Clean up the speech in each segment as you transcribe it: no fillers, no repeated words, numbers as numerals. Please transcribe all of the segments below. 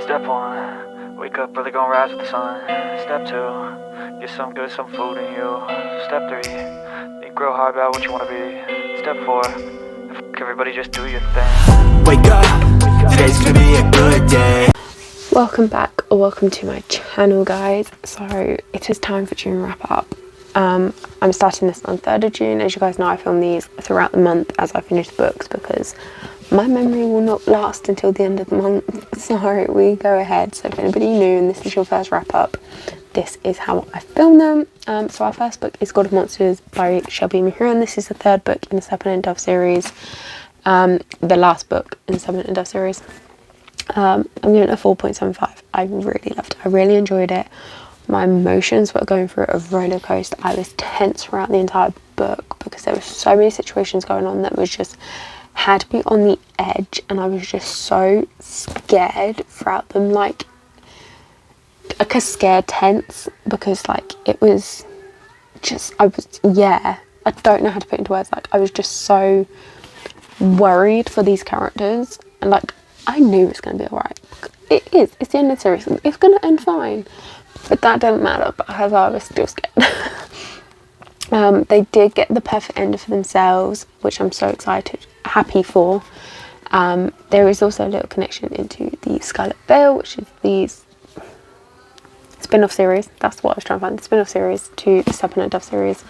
Step 1, wake up early, gonna rise with the sun. Step 2, get some good, some food in you. Step 3, think real hard about what you wanna be. Step 4, everybody just do your thing. Wake up, today's gonna be a good day. Welcome back, or welcome to my channel, guys. So it is time for June wrap up. I'm starting this on 3rd of June. As you guys know, I film these throughout the month as I finish the books because my memory will not last until the end of the month. So we go ahead. So if anybody new and this is your first wrap up, this is how I film them. So our first book is God of Monsters by Shelby Mahurin. This is the 3rd book in the Serpent and Dove series. The last book in the Serpent and Dove series. I'm giving it a 4.75. I really loved it. I really enjoyed it. My emotions were going through a roller coaster. I was tense throughout the entire book because there were so many situations going on that was just had me on the edge, and I was just so scared throughout them, like a scared tense, because like it was just, I don't know how to put it into words. Like I was just so worried for these characters, and like I knew it was going to be alright. It's the end of the series. It's going to end fine. But that doesn't matter because I was still scared. They did get the perfect ending for themselves, which I'm so happy for. There is also a little connection into the Scarlet Veil, which is the spin-off series. That's what I was trying to find. The spin-off series to the Serpent and Dove series.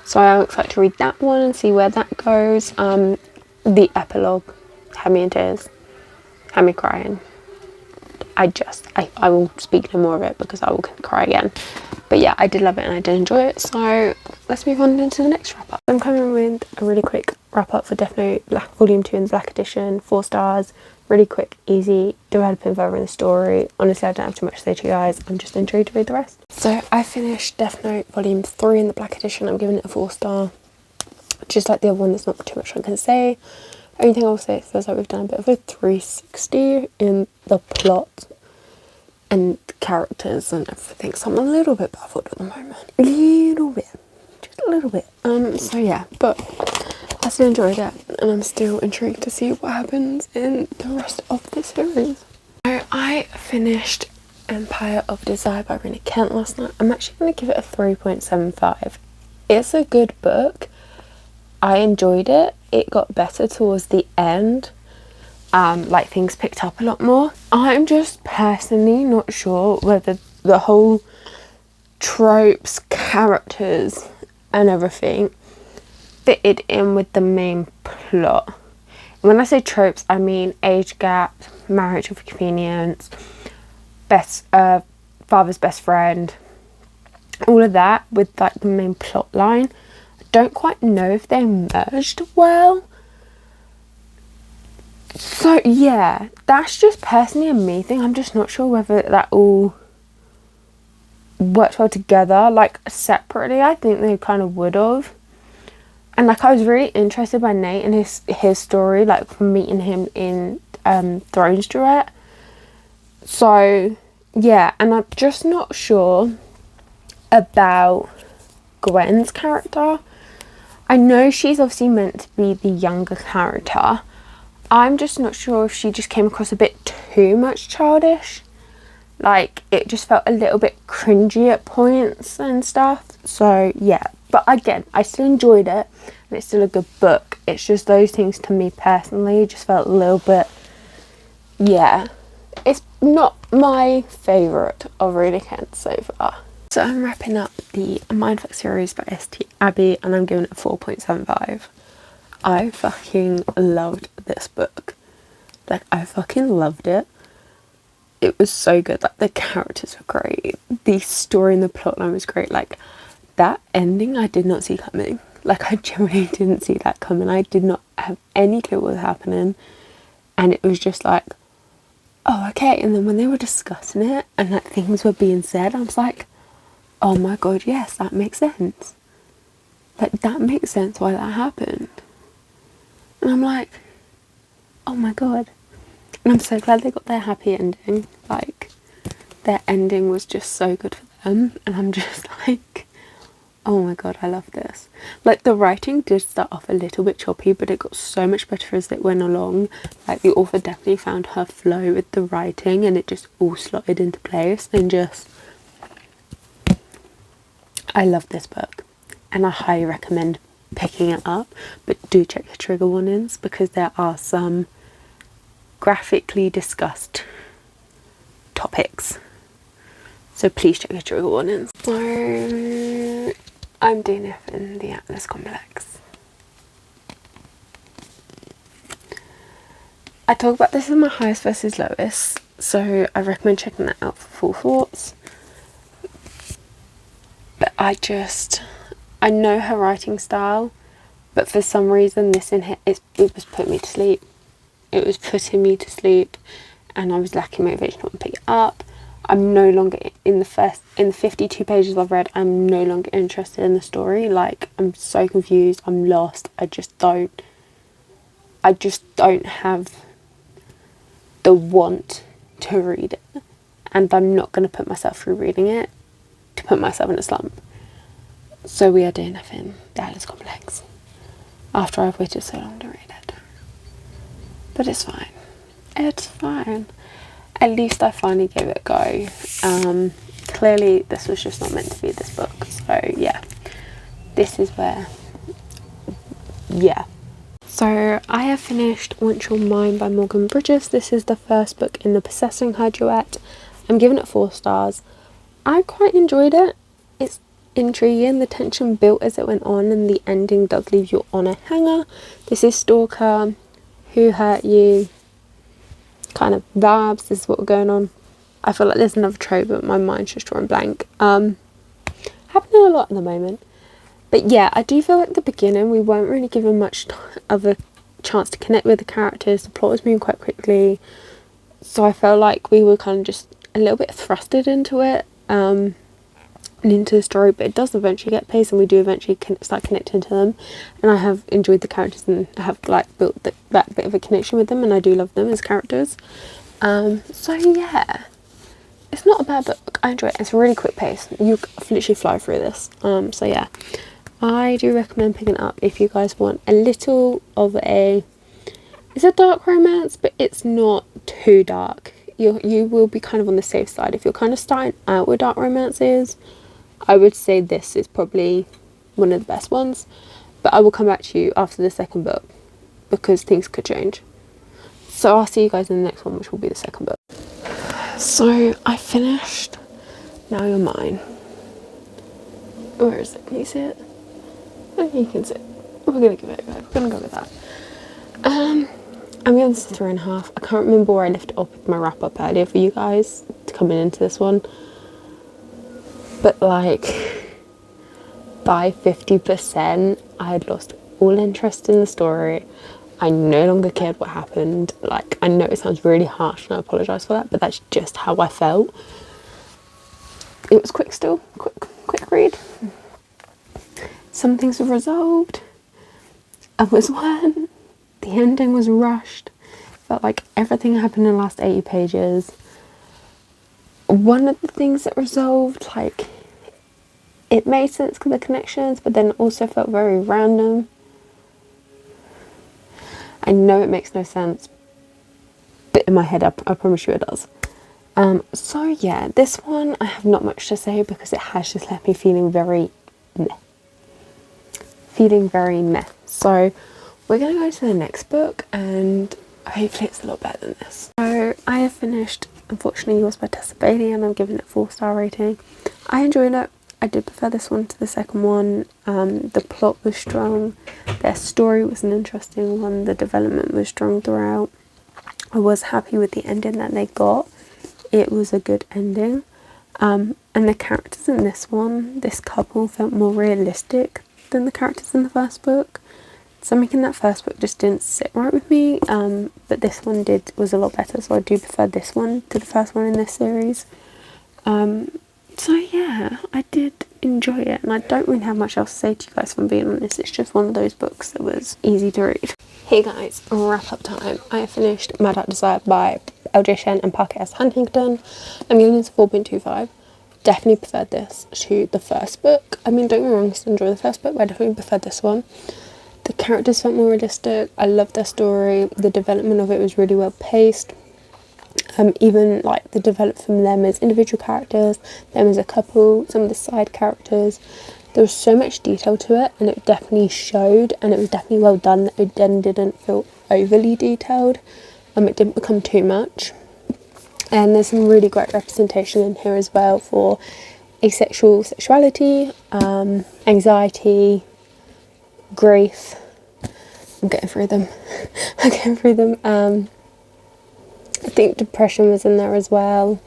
So I'm excited to read that one and see where that goes. The epilogue had me in tears. Had me crying. I will speak no more of it because I will cry again. But yeah, I did love it and I did enjoy it. So let's move on into the next wrap up. I'm coming with a really quick wrap up for Death Note Black Volume 2 in the Black Edition. 4 stars. Really quick, easy. Developing further in the story. Honestly, I don't have too much to say to you guys. I'm just intrigued to read the rest. So I finished Death Note Volume 3 in the Black Edition. I'm giving it a 4 star. Just like the other one, there's not too much I can say. Only thing I will say, it feels like we've done a bit of a 360 in the plot and the characters and everything. So I'm a little bit baffled at the moment. A little bit. Just a little bit. So yeah, but I still enjoyed it and I'm still intrigued to see what happens in the rest of the series. So I finished Empire of Desire by Rina Kent last night. I'm actually going to give it a 3.75. It's a good book. I enjoyed it. It got better towards the end. Like things picked up a lot more. I'm just personally not sure whether the whole tropes, characters and everything fitted in with the main plot. When I say tropes, I mean age gap, marriage with convenience, father's best friend, all of that with like the main plot line. Don't quite know if they merged well. So yeah, that's just personally a me thing. I'm just not sure whether that all worked well together. Like separately, I think they kind of would have. And like I was really interested by Nate and his story, like from meeting him in Thrones Duet. So yeah, and I'm just not sure about Gwen's character. I know she's obviously meant to be the younger character. I'm just not sure if she just came across a bit too much childish. Like, it just felt a little bit cringy at points and stuff. So, yeah. But again, I still enjoyed it. And it's still a good book. It's just those things to me personally just felt a little bit... Yeah. It's not my favourite of Rina Kent so far. So I'm wrapping up the Mindfuck series by St. Abbey and I'm giving it a 4.75. I fucking loved this book. Like, I fucking loved it. It was so good. Like, the characters were great. The story and the plotline was great. Like, that ending I did not see coming. Like, I genuinely didn't see that coming. I did not have any clue what was happening. And it was just like, oh, okay. And then when they were discussing it and like things were being said, I was like, oh my god, yes, that makes sense. Like, that makes sense why that happened. And I'm like, oh my god. And I'm so glad they got their happy ending. Like, their ending was just so good for them. And I'm just like, Oh my god, I love this. Like, the writing did start off a little bit choppy, but it got so much better as it went along. Like, the author definitely found her flow with the writing, and it just all slotted into place, and just... I love this book, and I highly recommend picking it up, but do check your trigger warnings, because there are some graphically discussed topics. So please check your trigger warnings. So I'm DNF in the Atlas Complex. I talk about this in my highest versus lowest, so I recommend checking that out for full thoughts. But I know her writing style, but for some reason this in here, it was putting me to sleep. It was putting me to sleep, and I was lacking motivation to pick it up. I'm no longer in the 52 pages I've read, I'm no longer interested in the story. Like, I'm so confused, I'm lost. I just don't have the want to read it, and I'm not going to put myself through reading it to put myself in a slump. So we are DNF in the Atlas Complex after I've waited so long to read it. But it's fine. It's fine. At least I finally gave it a go. Clearly this was just not meant to be this book, so yeah, this is where, yeah. So I have finished Once You're Mine by Morgan Bridges. This is the first book in the Possessing Her duet. I'm giving it 4 stars. I quite enjoyed it. It's intriguing, the tension built as it went on, and the ending does leave you on a hanger. This is Stalker, Who Hurt You, kind of vibes. This is what we're going on. I feel like there's another trope, but my mind's just drawing blank. Happening a lot at the moment. But yeah, I do feel like the beginning we weren't really given much of a chance to connect with the characters. The plot was moving quite quickly, so I felt like we were kind of just a little bit thrusted into it, and into the story. But it does eventually get pace, and we do eventually start connecting to them. And I have enjoyed the characters and have like built that bit of a connection with them, and I do love them as characters. So yeah, it's not a bad book. I enjoy it. It's a really quick pace. You literally fly through this. So yeah, I do recommend picking it up if you guys want a little of it's a dark romance, but it's not too dark. You will be kind of on the safe side. If you're kind of starting out with dark romances, I would say this is probably one of the best ones. But I will come back to you after the second book, because things could change. So I'll see you guys in the next one, which will be the second book. So I finished Now You're Mine. Where is it? Can you see it? I think you can see it. We're going to give it a go. We're going to go with that. I'm giving this a 3.5. I can't remember where I left it off with my wrap up earlier for you guys coming into this one. But like, by 50%, I had lost all interest in the story. I no longer cared what happened. Like, I know it sounds really harsh and I apologise for that, but that's just how I felt. It was quick still. Quick read. Some things were resolved. Others weren't. The ending was rushed. Felt like everything happened in the last 80 pages. One of the things that resolved, like, it made sense because of the connections, but then also felt very random. I know it makes no sense, but in my head, I promise you it does. So yeah, this one I have not much to say because it has just left me feeling very meh. So we're going to go to the next book, and hopefully it's a lot better than this. So I have finished Unfortunately Yours by Tessa Bailey, and I'm giving it a 4-star rating. I enjoyed it. I did prefer this one to the second one. The plot was strong. Their story was an interesting one. The development was strong throughout. I was happy with the ending that they got. It was a good ending. And the characters in this one, this couple, felt more realistic than the characters in the first book. Something in that first book just didn't sit right with me, but this one was a lot better, so I do prefer this one to the first one in this series. So yeah, I did enjoy it, and I don't really have much else to say to you guys, if I'm being honest. It's just one of those books that was easy to read. Hey guys, wrap up time. I finished Mad at Desire by LJ Shen and Parker S. Huntington. I'm giving this a 4.25. definitely preferred this to the first book. I mean, don't get me wrong, I still enjoy the first book, but I definitely preferred this one. The characters felt more realistic. I loved their story. The development of it was really well paced. Even like the development from them as individual characters, them as a couple, some of the side characters. There was so much detail to it, and it definitely showed, and it was definitely well done. It then didn't feel overly detailed. It didn't become too much. And there's some really great representation in here as well for asexual sexuality, anxiety, grief. I'm getting through them. I think depression was in there as well.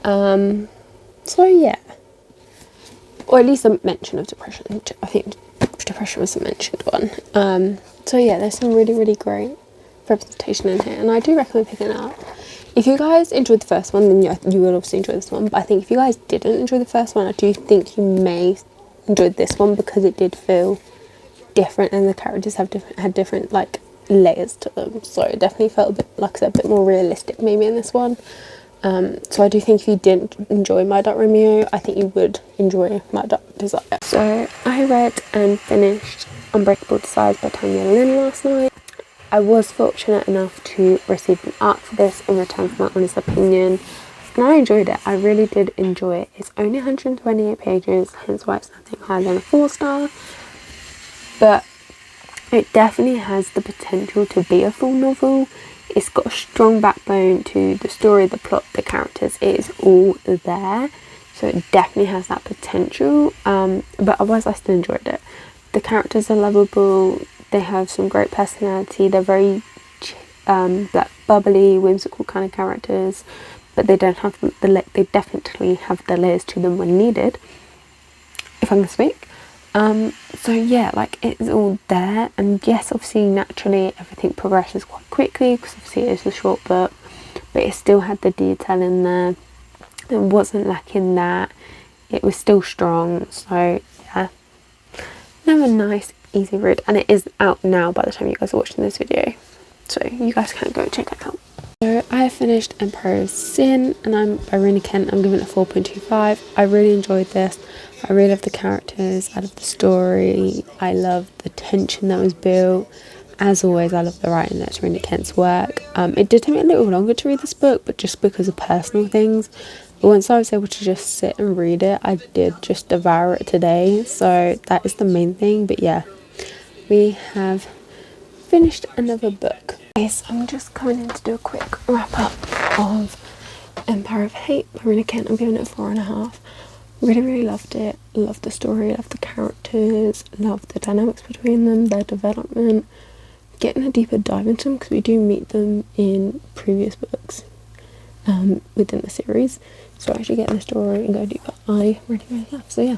So yeah. Or at least a mention of depression. I think depression was a mentioned one. So yeah, there's some really, really great representation in here, and I do recommend picking it up. If you guys enjoyed the first one, then you will obviously enjoy this one. But I think if you guys didn't enjoy the first one, I do think you may enjoy this one, because it did feel different, and the characters had different like layers to them. So it definitely felt a bit, like I said, a bit more realistic maybe in this one. So I do think if you didn't enjoy My Dark Romeo, I think you would enjoy My Dark Desire. So I read and finished Unbreakable Desires by Tanya Lynn last night. I was fortunate enough to receive an art for this in return for my honest opinion, and I enjoyed it. I really did enjoy it. It's only 128 pages, hence why it's nothing higher than a 4-star, but it definitely has the potential to be a full novel. It's got a strong backbone to the story, the plot, the characters. It is all there, so it definitely has that potential, but otherwise I still enjoyed it. The characters are lovable. They have some great personality. They're very like bubbly, whimsical kind of characters, but they don't have they definitely have the layers to them when needed, if I can speak. So yeah, like it's all there, and yes, obviously naturally everything progresses quite quickly because obviously it is a short book, but it still had the detail in there. It wasn't lacking that. It was still strong. So yeah, another nice easy read, and it is out now by the time you guys are watching this video, so you guys can go check it out. So I have finished Empire's Sin, and I'm by Rina Kent. I'm giving it a 4.25. I really enjoyed this. I really love the characters, I love the story, I love the tension that was built. As always, I love the writing. That's Rina Kent's work. It did take me a little longer to read this book, but just because of personal things. But once I was able to just sit and read it, I did just devour it today, so that is the main thing. But yeah, we have finished another book. Okay, so I'm just coming in to do a quick wrap up of Empire of Hate by Rina Kent. I'm giving it a 4.5. Really loved it. Loved the story, loved the characters, loved the dynamics between them, their development, getting a deeper dive into them, because we do meet them in previous books within the series, so actually getting the story and go deeper, I really love. So yeah,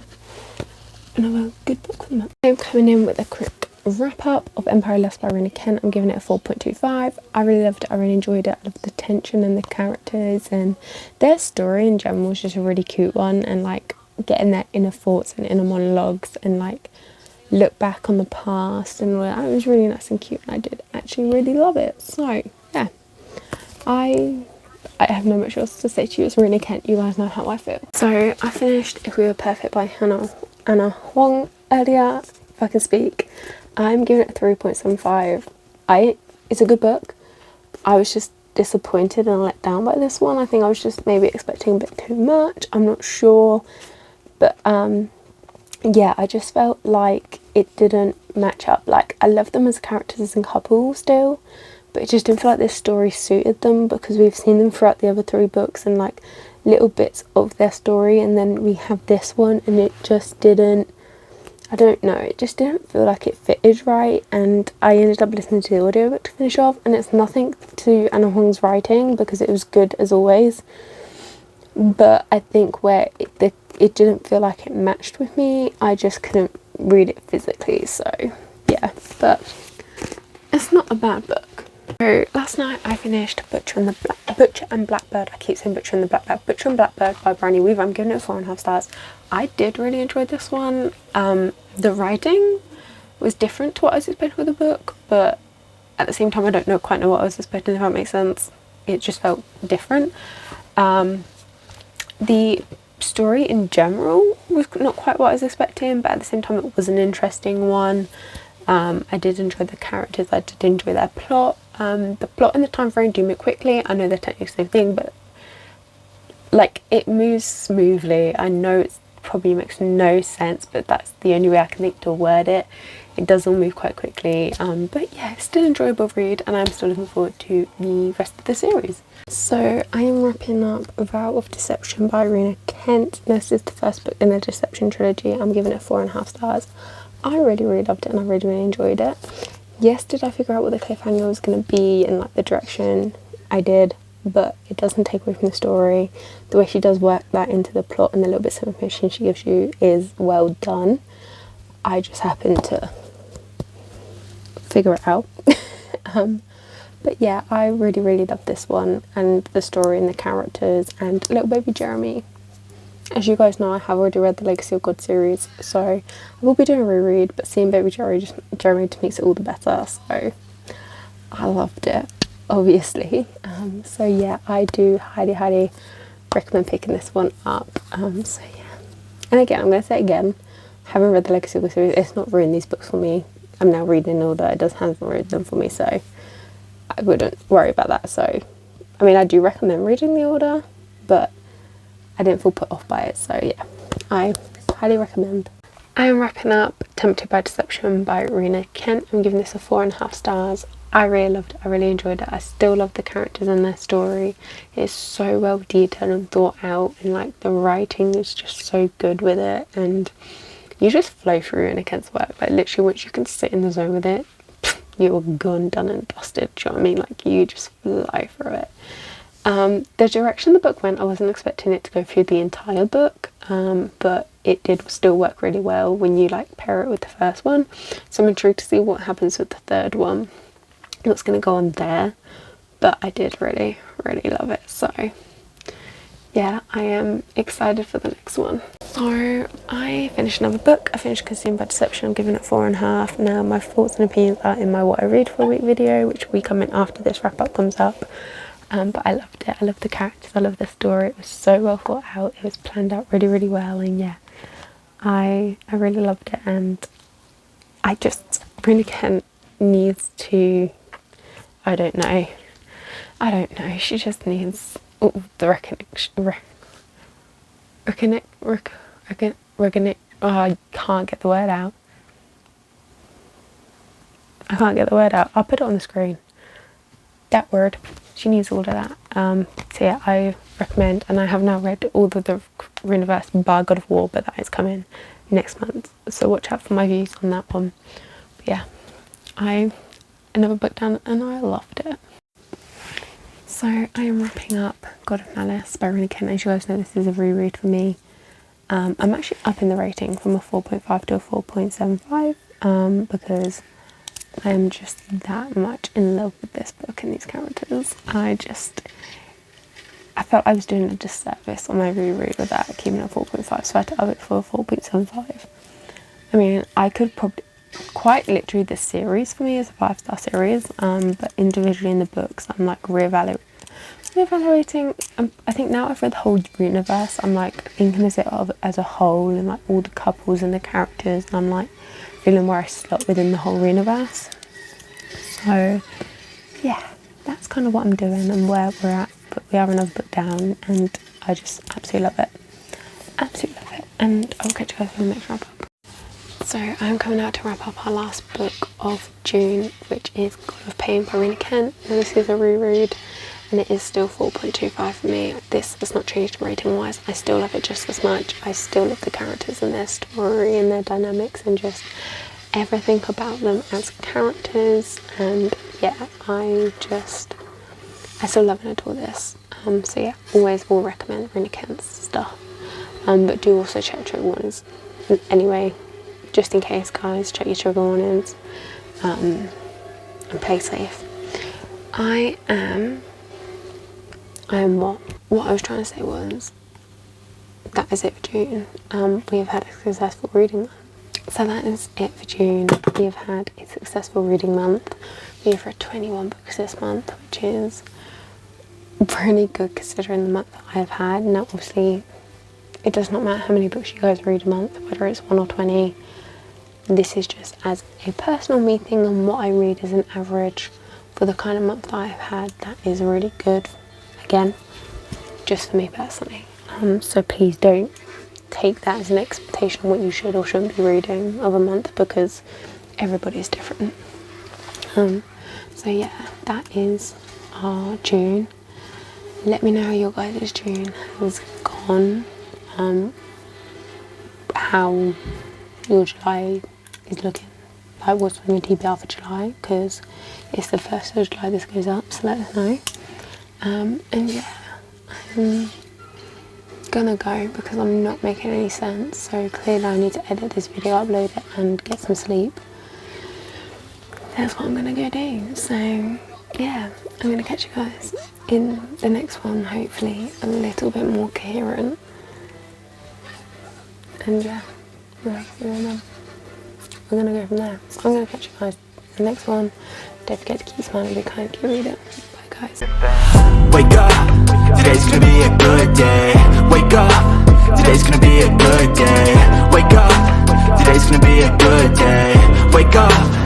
another good book for the month. I'm coming in with a quick wrap up of Empire Lost by Rina Kent. I'm giving it a 4.25. I really loved it. I really enjoyed it. I loved the tension and the characters, and their story in general was just a really cute one, and like getting their inner thoughts and inner monologues and like look back on the past, and it was really nice and cute, and I did actually really love it. So yeah, I have no much else to say to you. It's Rina Kent. You guys know how I feel. So I finished If We Were Perfect by Anna Huang earlier, if I can speak. I'm giving it a 3.75. It's a good book. I was just disappointed and let down by this one. I think I was just maybe expecting a bit too much. I'm not sure. But yeah, I just felt like it didn't match up. Like, I love them as characters and couples still, but it just didn't feel like this story suited them, because we've seen them throughout the other 3 books and like little bits of their story, and then we have this one and it just didn't, I don't know, it just didn't feel like it fitted right. And I ended up listening to the audiobook to finish off, and it's nothing to Anna Huang's writing, because it was good as always, but I think where it didn't feel like it matched with me, I just couldn't read it physically. So yeah, but it's not a bad book. So last night I finished Butcher and Blackbird. I keep saying Butcher and the Blackbird. Butcher and Blackbird by Bryony Weaver. I'm giving it 4.5 stars. I did really enjoy this one. The writing was different to what I was expecting with the book, but at the same time I don't quite know what I was expecting, if that makes sense. It just felt different. The story in general was not quite what I was expecting, but at the same time it was an interesting one. I did enjoy the characters, I did enjoy their plot. The plot and the time frame do move quickly. I know they're technically the same thing, but like it moves smoothly. I know it probably makes no sense, but that's the only way I can think to word it. It does all move quite quickly, but yeah, it's still an enjoyable read, and I'm still looking forward to the rest of the series. So I am wrapping up Vow of Deception by Rena Kent. This is the first book in the Deception trilogy. I'm giving it 4.5 stars. I really loved it, and I really enjoyed it. Yes, did I figure out what the cliffhanger was going to be and like the direction? I did, but it doesn't take away from the story. The way she does work that into the plot and the little bits of information she gives you is well done. I just happened to figure it out. But yeah, I really loved this one, and the story and the characters and little baby Jeremy. As you guys know, I have already read the Legacy of God series, so I will be doing a reread, but seeing baby Jeremy just makes it all the better, so I loved it, obviously. So yeah, I do highly recommend picking this one up. So yeah, and again, I'm going to say it again, having read the Legacy of God series, it's not ruined these books for me. I'm now reading in order, it hasn't ruined them for me, so I wouldn't worry about that. So I mean, I do recommend reading the order, but I didn't feel put off by it, so yeah, I highly recommend. I am wrapping up Tempted by Deception by Rena Kent. I'm giving this a 4.5 stars. I really loved it, I really enjoyed it. I still love the characters and their story. It's so well detailed and thought out, and like the writing is just so good with it, and you just flow through Rena Kent's work. Like literally once you can sit in the zone with it, you're gone, done and dusted. Do you know what I mean? Like you just fly through it. The direction the book went, I wasn't expecting it to go through the entire book, but it did still work really well when you like pair it with the first one. So I'm intrigued to see what happens with the third one, what's going to go on there, but I did really love it. So yeah, I am excited for the next one. So I finished another book. I finished Consumed by Deception. I'm giving it 4.5. Now my thoughts and opinions are in my What I Read for a Week video, which will be coming after this wrap up comes up. But I loved it. I loved the characters. I loved the story. It was so well thought out. It was planned out really well, and yeah, I really loved it. And I just really needs to. I don't know. She just needs all the recognition. Oh, I can't get the word out. I'll put it on the screen. That word. She needs all of that. So yeah, I recommend, and I have now read all of the Rereads bar God of War, but that is coming next month, so watch out for my views on that one. But yeah, another book done, and I loved it. So I am wrapping up God of Malice by Rena Kent. As you guys know, this is a reread for me. I'm actually up in the rating from a 4.5 to a 4.75 because I am just that much in love with this book and these characters. I felt I was doing a disservice on my reread without keeping it at 4.5, so I had to up it for a 4.75. I mean, I could probably, quite literally this series for me is a 5-star series, but individually in the books I'm like reevaluating. I think now I've read the whole universe, I'm like thinking of it as a whole, and like all the couples and the characters, and I'm like feeling where I slot within the whole universe. So yeah, that's kind of what I'm doing and where we're at, but we are another book down, and I just absolutely love it, and I'll catch you guys for the next wrap up. So I'm coming out to wrap up our last book of June, which is God of Pain by Rena Kent. Now this is a reread, and it is still 4.25 for me. This has not changed rating wise. I still love it just as much. I still love the characters and their story and their dynamics and just everything about them as characters, and yeah, I still love and adore this. So yeah, always will recommend Rena Kent's stuff, but do also check trigger warnings anyway, just in case, guys. Check your trigger warnings, and play safe. I am what I was trying to say was that is it for June. We have had a successful reading month. So that is it for June. We have had a successful reading month. We have read 21 books this month, which is really good considering the month that I have had. Now obviously it does not matter how many books you guys read a month, whether it's 1 or 20. This is just as a personal me thing and what I read as an average for the kind of month that I've had. That is really good, again, just for me personally. So please don't take that as an expectation what you should or shouldn't be reading of a month, because everybody's different. So yeah, that is our June. Let me know how your guys' June has gone, how your July is looking, like what's on your TBR for July, because it's the 1st of July this goes up, so let us know. And yeah, I'm gonna go because I'm not making any sense, so clearly I need to edit this video, upload it and get some sleep. That's what I'm gonna go do. So yeah, I'm gonna catch you guys in the next one, hopefully a little bit more coherent. And yeah, we're gonna go from there. So I'm gonna catch you guys in the next one. Don't forget to keep smiling, be kind, keep reading. Bye guys. Wake up, today's gonna be a good day. Wake up, today's gonna be a good day. Wake up, today's gonna be a good day. Wake up.